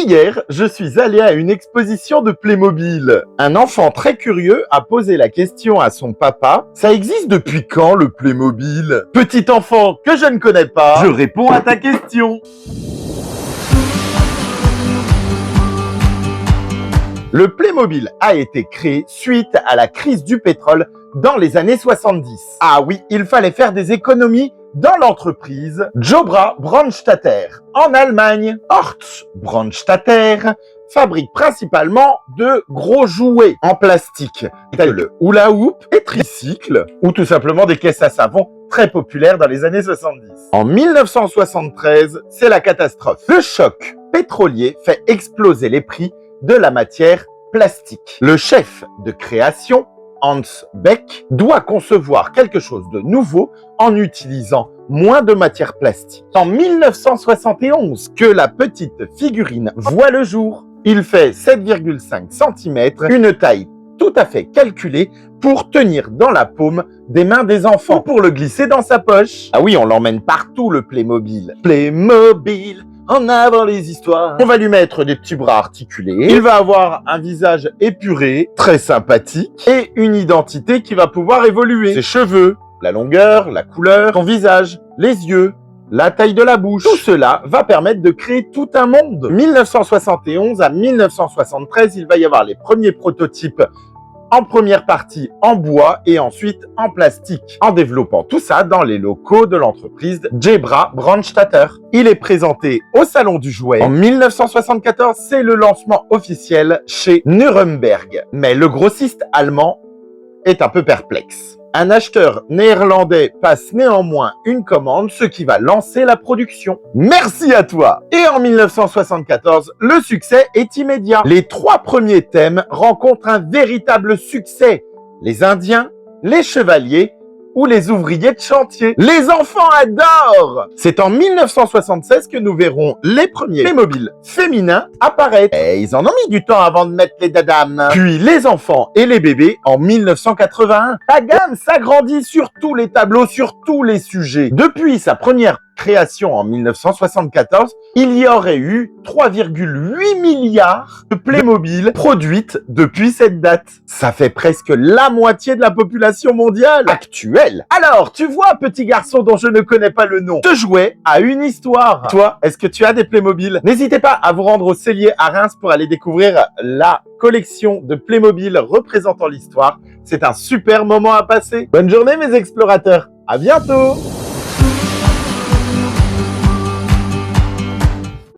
Hier, je suis allé à une exposition de Playmobil. Un enfant très curieux a posé la question à son papa. Ça existe depuis quand le Playmobil? Petit enfant que je ne connais pas, je réponds à ta question. Le Playmobil a été créé suite à la crise du pétrole dans les années 70. Ah oui, il fallait faire des économies dans l'entreprise Jobra Brandstatter en Allemagne. Horst Brandstatter fabrique principalement de gros jouets en plastique, tels le hula hoop et tricycle, ou tout simplement des caisses à savon très populaires dans les années 70. En 1973, c'est la catastrophe. Le choc pétrolier fait exploser les prix de la matière plastique. Le chef de création, Hans Beck, doit concevoir quelque chose de nouveau en utilisant moins de matière plastique. En 1971, que la petite figurine voit le jour. Il fait 7,5 cm, une taille tout à fait calculée pour tenir dans la paume des mains des enfants ou pour le glisser dans sa poche. Ah oui, on l'emmène partout le Playmobil. Playmobil, en avant les histoires. On va lui mettre des petits bras articulés. Il va avoir un visage épuré, très sympathique, et une identité qui va pouvoir évoluer. Ses cheveux, la longueur, la couleur, son visage, les yeux, la taille de la bouche. Tout cela va permettre de créer tout un monde. 1971 à 1973, il va y avoir les premiers prototypes en première partie en bois et ensuite en plastique, en développant tout ça dans les locaux de l'entreprise Jobra Brandstatter. Il est présenté au Salon du Jouet. En 1974, c'est le lancement officiel chez Nuremberg. Mais le grossiste allemand est un peu perplexe. Un acheteur néerlandais passe néanmoins une commande, ce qui va lancer la production. Merci à toi! Et en 1974, le succès est immédiat. Les 3 premiers thèmes rencontrent un véritable succès. Les Indiens, les chevaliers ou les ouvriers de chantier. Les enfants adorent! C'est en 1976 que nous verrons les premiers Playmobil féminins apparaître. Et ils en ont mis du temps avant de mettre les dadames. Puis les enfants et les bébés en 1981. La gamme s'agrandit sur tous les tableaux, sur tous les sujets. Depuis sa première création en 1974, il y aurait eu 3,8 milliards de Playmobil produites depuis cette date. Ça fait presque la moitié de la population mondiale actuelle. Alors, tu vois, petit garçon dont je ne connais pas le nom, ce jouet a une histoire. Toi, est-ce que tu as des Playmobil? N'hésitez pas à vous rendre au Cellier à Reims pour aller découvrir la collection de Playmobil représentant l'histoire. C'est un super moment à passer. Bonne journée mes explorateurs. À bientôt.